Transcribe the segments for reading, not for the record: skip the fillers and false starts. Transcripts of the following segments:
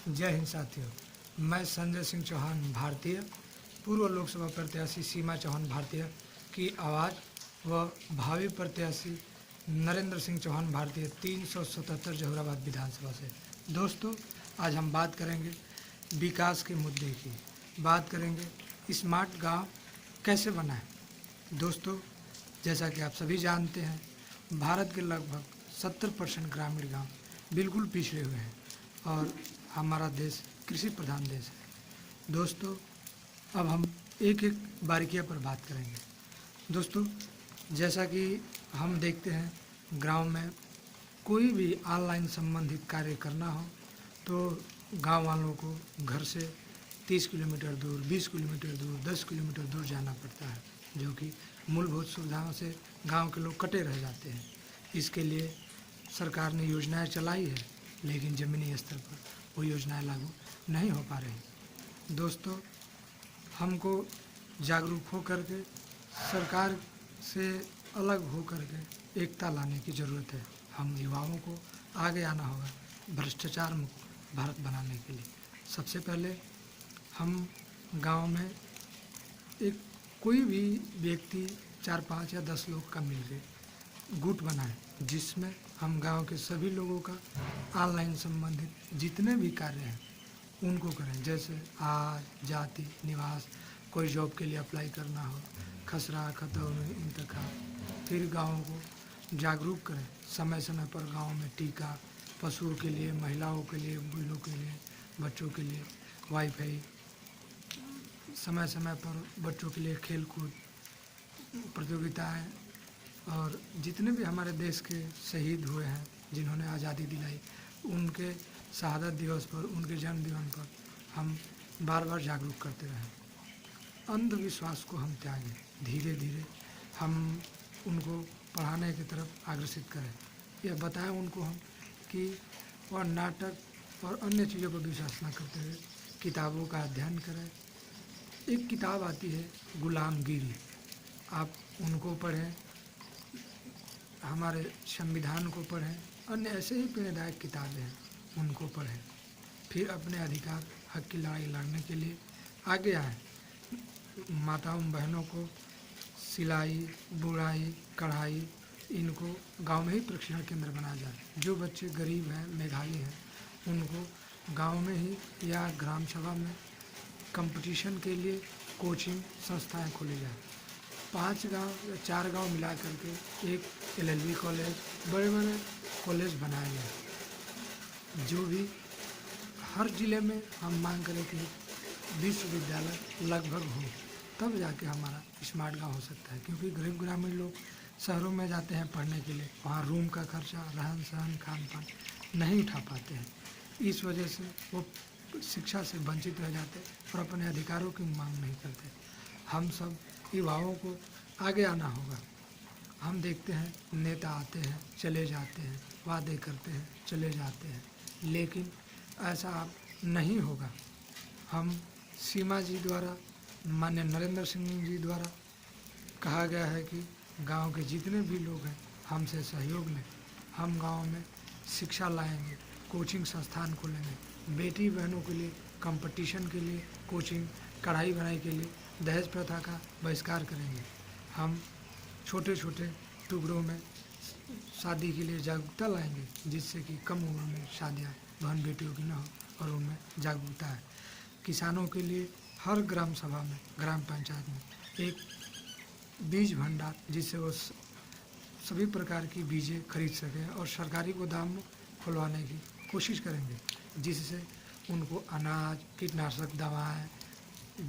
जय हिंद साथियों, मैं संजय सिंह चौहान भारतीय पूर्व लोकसभा प्रत्याशी सीमा चौहान भारतीय की आवाज़ व भावी प्रत्याशी नरेंद्र सिंह चौहान भारतीय 377 जहुराबाद विधानसभा से। दोस्तों, आज हम बात करेंगे विकास के मुद्दे की, बात करेंगे स्मार्ट गांव कैसे बनाएं। दोस्तों, जैसा कि आप सभी जानते हैं, भारत के लगभग 70% ग्रामीण गांव बिल्कुल पिछड़े हुए हैं और हमारा देश कृषि प्रधान देश है। दोस्तों, अब हम एक एक बारीकियां पर बात करेंगे। दोस्तों, जैसा कि हम देखते हैं, गांव में कोई भी ऑनलाइन संबंधित कार्य करना हो तो गांव वालों को घर से 30 किलोमीटर दूर, 20 किलोमीटर दूर, 10 किलोमीटर दूर जाना पड़ता है, जो कि मूलभूत सुविधाओं से गांव के लोग कटे रह जाते हैं। इसके लिए सरकार ने योजनाएं चलाई है, लेकिन ज़मीनी स्तर पर वो योजनाएं लागू नहीं हो पा रही। दोस्तों, हमको जागरूक हो करके सरकार से अलग हो करके एकता लाने की ज़रूरत है। हम युवाओं को आगे आना होगा भ्रष्टाचार मुक्त भारत बनाने के लिए। सबसे पहले हम गांव में एक कोई भी व्यक्ति 4, 5 या 10 लोग का मिलकर गुट बनाएं, जिसमें हम गांव के सभी लोगों का ऑनलाइन संबंधित जितने भी कार्य हैं उनको करें। जैसे आज जाति निवास, कोई जॉब के लिए अप्लाई करना हो, खसरा खतौनी इंतखाब, फिर गाँव को जागरूक करें। समय समय पर गांव में टीका, पशुओं के लिए, महिलाओं के लिए, बूढ़ों के लिए, बच्चों के लिए वाईफाई, समय समय पर बच्चों के लिए खेल कूद प्रतियोगिताएँ, और जितने भी हमारे देश के शहीद हुए हैं जिन्होंने आज़ादी दिलाई, उनके शहादत दिवस पर, उनके जन्म दिवस पर हम बार बार जागरूक करते रहें। अंधविश्वास को हम त्यागें, धीरे धीरे हम उनको पढ़ाने की तरफ अग्रसित करें। यह बताएं उनको हम कि वह नाटक और अन्य चीज़ों पर विश्वास न करते हुए किताबों का अध्ययन करें। एक किताब आती है गुलामगिरी, आप उनको पढ़ें, हमारे संविधान को पढ़ें, अन्य ऐसे ही प्रेरणादायक किताबें हैं उनको पढ़ें। फिर अपने अधिकार हक की लड़ाई लड़ने के लिए आगे आएँ। माताओं बहनों को सिलाई, बुनाई, कढ़ाई, इनको गांव में ही प्रशिक्षण केंद्र बनाया जाए। जो बच्चे गरीब हैं, मेधावी हैं, उनको गांव में ही या ग्राम सभा में कंपटीशन के लिए कोचिंग संस्थाएं खोली जाए। 5 गांव या 4 गांव मिला करके एक LLB कॉलेज, बड़े बड़े कॉलेज बनाए गए। जो भी हर ज़िले में हम मांग करें कि विश्वविद्यालय लगभग हो, तब जाके हमारा स्मार्ट गांव हो सकता है। क्योंकि गरीब ग्रामीण लोग शहरों में जाते हैं पढ़ने के लिए, वहाँ रूम का खर्चा, रहन सहन, खान पान नहीं उठा पाते हैं। इस वजह से वो शिक्षा से वंचित रह जाते और अपने अधिकारों की मांग नहीं करते। हम सब युवाओं को आगे आना होगा। हम देखते हैं नेता आते हैं, चले जाते हैं, वादे करते हैं, चले जाते हैं, लेकिन ऐसा अब नहीं होगा। हम सीमा जी द्वारा, माननीय नरेंद्र सिंह जी द्वारा कहा गया है कि गांव के जितने भी लोग हैं हमसे सहयोग लें। हम गांव में शिक्षा लाएंगे, कोचिंग संस्थान खोलेंगे, बेटी बहनों के लिए कंपटीशन के लिए कोचिंग, कढ़ाई बनाई के लिए दहेज प्रथा का बहिष्कार करेंगे। हम छोटे छोटे टुकड़ों में शादी के लिए जागरूकता लाएंगे, जिससे कि कम उम्र में शादियाँ बहन बेटियों की न हो और उनमें जागरूकता है। किसानों के लिए हर ग्राम सभा में, ग्राम पंचायत में एक बीज भंडार, जिससे वो सभी प्रकार की बीजें खरीद सकें, और सरकारी गोदाम खुलवाने की कोशिश करेंगे, जिससे उनको अनाज, कीटनाशक दवाएं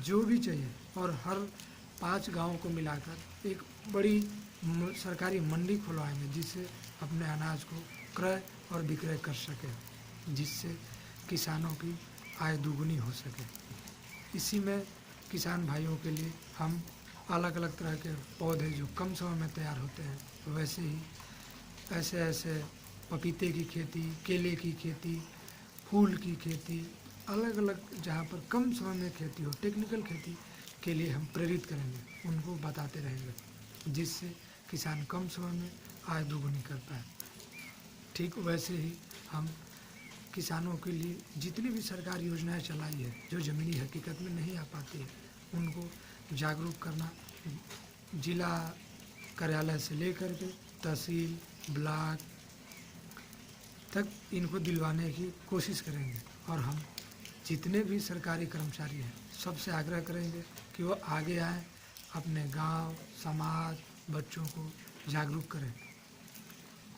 जो भी चाहिए, और हर 5 गाँव को मिलाकर एक बड़ी सरकारी मंडी खुलवाएंगे, जिससे अपने अनाज को क्रय और विक्रय कर सकें, जिससे किसानों की आय दुगुनी हो सके। इसी में किसान भाइयों के लिए हम अलग अलग तरह के पौधे जो कम समय में तैयार होते हैं, वैसे ही ऐसे पपीते की खेती, केले की खेती, फूल की खेती, अलग अलग जहाँ पर कम समय में खेती हो, टेक्निकल खेती के लिए हम प्रेरित करेंगे, उनको बताते रहेंगे, जिससे किसान कम समय में आय दोगुनी कर पाए। ठीक वैसे ही हम किसानों के लिए जितनी भी सरकार योजनाएं चलाई है जो ज़मीनी हकीकत में नहीं आ पाती है, उनको जागरूक करना जिला कार्यालय से लेकर के तहसील ब्लॉक तक इनको दिलवाने की कोशिश करेंगे। और हम जितने भी सरकारी कर्मचारी हैं सबसे आग्रह करेंगे कि वो आगे आएँ, अपने गांव, समाज, बच्चों को जागरूक करें।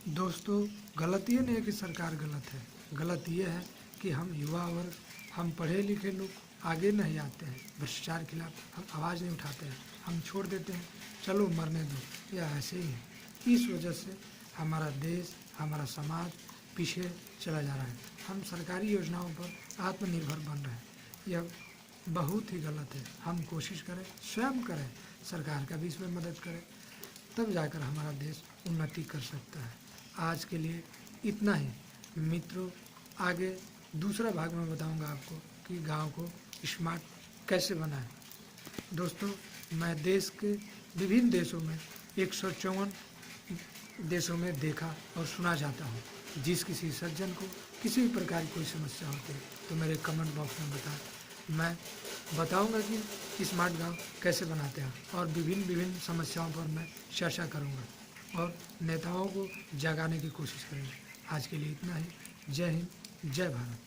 दोस्तों, गलत ये नहीं है कि सरकार गलत है, गलत ये है कि हम युवा वर्ग, हम पढ़े लिखे लोग आगे नहीं आते हैं। भ्रष्टाचार के खिलाफ हम आवाज़ नहीं उठाते हैं, हम छोड़ देते हैं, चलो मरने दो, या ऐसे ही है। इस वजह से हमारा देश, हमारा समाज पीछे चला जा रहा है। हम सरकारी योजनाओं पर आत्मनिर्भर बन रहे हैं, यह बहुत ही गलत है। हम कोशिश करें, स्वयं करें, सरकार का भी इसमें मदद करें, तब जाकर हमारा देश उन्नति कर सकता है। आज के लिए इतना ही मित्रों। आगे दूसरा भाग में बताऊंगा आपको कि गांव को स्मार्ट कैसे बनाएं। दोस्तों, मैं देश के विभिन्न देशों में 154 देशों में देखा और सुना जाता हूँ। जिस किसी सज्जन को किसी भी प्रकार की कोई समस्या होती है तो मेरे कमेंट बॉक्स में बताएं। मैं बताऊंगा कि स्मार्ट गांव कैसे बनाते हैं और विभिन्न समस्याओं पर मैं चर्चा करूंगा और नेताओं को जगाने की कोशिश करेंगे। आज के लिए इतना ही। जय हिंद, जय भारत।